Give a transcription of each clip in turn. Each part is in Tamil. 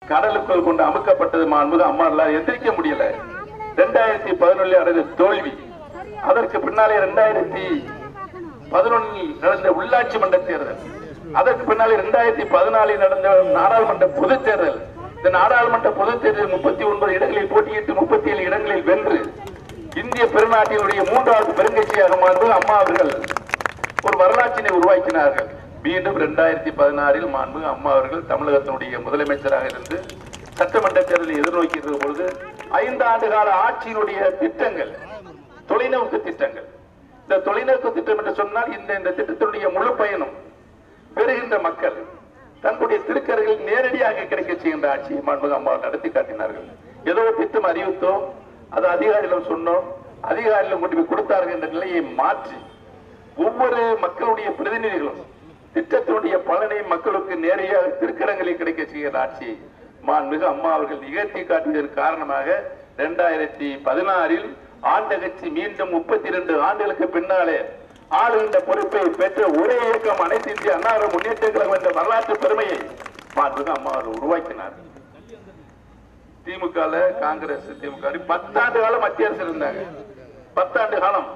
கடலுக்குள் கொண்டு அமுக்கப்பட்டது மாண்புக அம்மாளால் எந்திரிக்க முடியல. 2011 அடைந்த தோல்வி, அதற்கு பின்னாலே 2011 நடந்த உள்ளாட்சி மன்ற தேர்தல், அதற்கு பின்னாலே 2014 நடந்த நாடாளுமன்ற பொதுத் தேர்தல். இந்த நாடாளுமன்ற பொதுத் தேர்தல் 39 இடங்களில் போட்டியிட்டு 37 இடங்களில் வென்று இந்திய பெருநாட்டினுடைய 3வது பெருங்கட்சியாக மாண்பு அம்மா அவர்கள் ஒரு வரலாற்றினை உருவாக்கினார்கள். மீண்டும் 2016 மாண்பு அம்மா அவர்கள் தமிழகத்தினுடைய முதலமைச்சராக இருந்து சட்டமன்ற தேர்தலை எதிர்நோக்கியிருந்த பொழுது 5 ஆண்டு கால ஆட்சியினுடைய திட்டங்கள், தொலைநோக்கு திட்டங்கள், இந்த தொலைநோக்கு திட்டம் என்று சொன்னால் இந்த திட்டத்தினுடைய முழு பயனும் பெறுகின்ற மக்கள் தங்களுடைய திருக்கரையில் நேரடியாக கிடைக்க செய்கின்ற ஆட்சியை மாண்பு அம்மா நடத்தி காட்டினார்கள். ஏதோ திட்டம் அறிவித்தோம், அது அதிகாரிகளும் சொன்னோம், அதிகாரிகளும் கொண்டு போய் கொடுத்தார்கள் என்ற நிலையை மாற்றி ஒவ்வொரு மக்களுடைய பிரதிநிதிகளும் திட்டத்தினுடைய பலனை மக்களுக்கு நேரடியாக திருக்கரங்களில் கிடைக்க செய்கிற ஆட்சியை மாண்புமிகு அம்மா அவர்கள் நிகழ்த்தி காட்டியதற்கு காரணமாக 2016 ஆண்ட கட்சி மீண்டும் 32 ஆண்டுகளுக்கு பின்னாலே ஆளுகின்ற பொறுப்பை பெற்ற ஒரே இயக்கம் அனைத்து இந்திய அண்ணா முன்னேற்ற கழகம் என்ற வரலாற்று பெருமையை மாண்புமிகு அம்மா அவர்கள் உருவாக்கினார். திமுக, காங்கிரஸ், திமுக 10 ஆண்டு காலம் மத்திய அரசு இருந்தாங்க. 10 ஆண்டு காலம்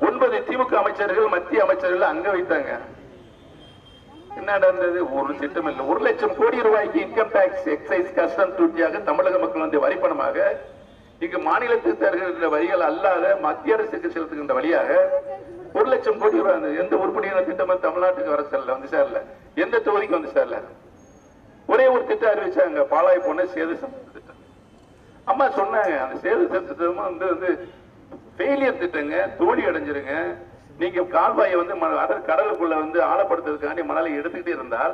9 திமுக அமைச்சர்கள் மத்திய அமைச்சர்கள் அங்க வைத்தாங்க. என்ன நடந்தது? ஒரு திட்டம் இல்லை. 1 லட்சம் கோடி ரூபாய்க்கு இன்கம் டாக்ஸ், எக்ஸைஸ், கஸ்டம் டியூட்டியாக தமிழக மக்கள் வந்து வரிப்பணமாக இங்கு மாநிலத்துக்கு தருகின்ற வரிகள் அல்லாத மத்திய அரசுக்கு செலுத்துகின்ற வழியாக 1 லட்சம் கோடி ரூபாய் எந்த உருப்படியான திட்டம் தமிழ்நாட்டுக்கு வர செல்ல வந்து சேரல, எந்த தொகுதிக்கு வந்து சேரல. ஒரே ஒரு திட்டம் அறிவிச்சாங்க, பாலாய் போன சேது சம்பந்த திட்டம். அம்மா சொன்னாங்க, அந்த சேது திட்டம் வந்து ஃபெயிலியர் திட்டங்க, தோல்வி அடைஞ்சிருங்க. நீங்க கால்வாயை வந்து கடலுக்குள்ள வந்து ஆழப்படுத்துறதுக்காண்டி மணலை எடுத்துக்கிட்டே இருந்தால்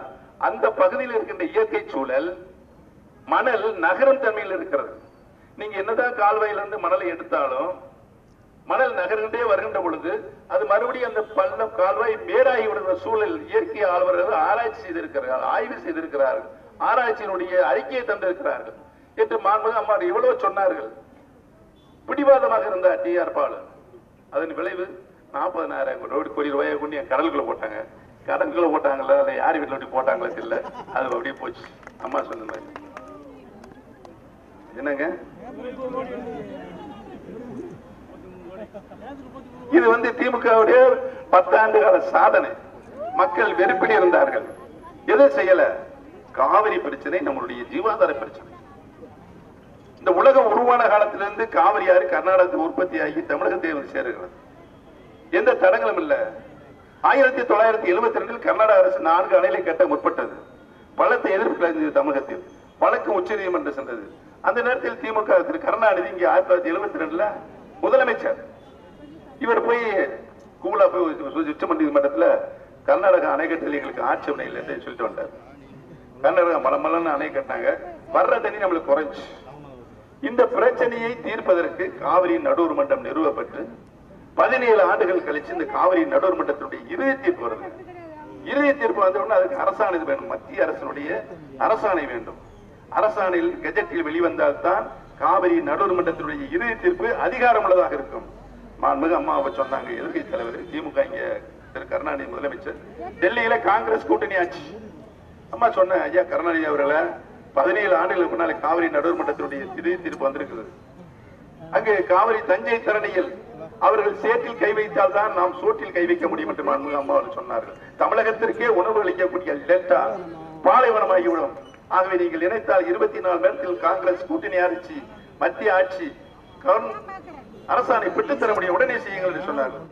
அந்த பகுதியில் இருக்கின்ற இயற்கை சூழல் மணல் நகரும் தன்மையில் இருக்கிறது. நீங்க என்னதான் கால்வாயிலிருந்து மணலை எடுத்தாலும் மணல் நகர்கின்றே வருகின்ற பொழுது அது மறுபடியும் அந்த பள்ளம் கால்வாய் மேடாகி விடுகிற சூழல் இயற்கை ஆழ்வர்கள் ஆராய்ச்சி செய்திருக்கிறார்கள், ஆய்வு செய்திருக்கிறார்கள், ஆராய்ச்சியினுடைய அறிக்கையை தந்திருக்கிறார்கள் என்று மாண்புமிகு அம்மா எவ்வளவு சொன்னார்கள். பிடிவாதமாக இருந்த டிஆர் பாலு, அதன் விளைவு 40,000 கோடி ரூபாயை கொண்டு என் கடலுக்குள்ள போட்டாங்க. கடலுக்குள்ள போட்டாங்களா அதை யார் வீட்டில் போட்டாங்களா தெரியல, அது அப்படியே போச்சு. அம்மா சொன்ன மாதிரி என்னங்க, இது வந்து திமுகவுடைய 10 ஆண்டு கால சாதனை. மக்கள் வெறுப்பில் இருந்தார்கள், எதுவும் செய்யல. காவிரி பிரச்சனை நம்மளுடைய ஜீவாதார பிரச்சனை. இந்த உலகம் உருவான காலத்திலிருந்து காவிரி ஆறு கர்நாடகத்தில் உற்பத்தி ஆகி தமிழகத்தை வந்து சேருகிறது. எந்த தடங்களும் இல்ல. 1972 கர்நாடக அரசு 4 அணைகளை கட்ட முற்பட்டது. பலத்தை எதிர்ப்பு தமிழகத்தில் வழக்கு உச்ச நீதிமன்றம் சென்றது. அந்த நேரத்தில் திமுக திரு கருணாநிதி இங்கே 1972 முதலமைச்சர், இவர் போய் கூலா போய் உச்ச நீதிமன்றத்தில் கர்நாடக அணை கட்டளைகளுக்கு ஆட்சேபனை இல்லை என்று சொல்லிட்டு வந்தார். கர்நாடகா மலமலன்னு அணை கட்டினாங்க, வர்ற தண்ணி நம்மளுக்கு குறைஞ்சு. இந்த பிரச்சனையை தீர்ப்பதற்கு காவிரி நடுவர் மன்றம் நிறுவப்பட்டு 17 ஆண்டுகள் கழிச்சு இந்த காவிரி நடுவர் மன்றத்தினுடைய இறுதி தீர்ப்பு வருது. இறுதி தீர்ப்பு வந்தவுடனே அதுக்கு அரசாணை வேணும், மத்திய அரசினுடைய அரசாணை வேண்டும். அரசாணையில் கெஜெட்டில் வெளிவந்தால்தான் காவிரி நடுவர் மன்றத்தினுடைய இறுதி தீர்ப்பு அதிகாரம் உள்ளதாக இருக்கும். மாண்புமிகு அம்மா சொன்னாங்க, எதிர்கட்சி தலைவர் திமுக இங்க திரு கருணாநிதி முதலமைச்சர், டெல்லியில காங்கிரஸ் கூட்டணி ஆட்சி. அம்மா சொன்ன, ஐயா கருணாநிதி அவர்களை 17 ஆண்டுகளுக்கு முன்னாலே காவிரி நடுவர் மன்றத்தினுடைய இறுதி தீர்ப்பு வந்திருக்குது. அங்கு காவிரி தஞ்சை தரணியில் அவர்கள் சேற்றில் கை வைத்தால் தான் நாம் சோற்றில் கை வைக்க முடியும் என்று மாண்புமிகு அம்மா அவர்கள் சொன்னார்கள். தமிழகத்திற்கே உணவு அளிக்கக்கூடிய டெல்டா பாலைவனமாகிவிடும். ஆகவே நீங்கள் நினைத்தால் 24 நேரத்தில் காங்கிரஸ் கூட்டணி ஆட்சி, மத்திய ஆட்சி அரசாணை பெற்றுத்தர முடியும், உடனே செய்யுங்கள் என்று சொன்னார்கள்.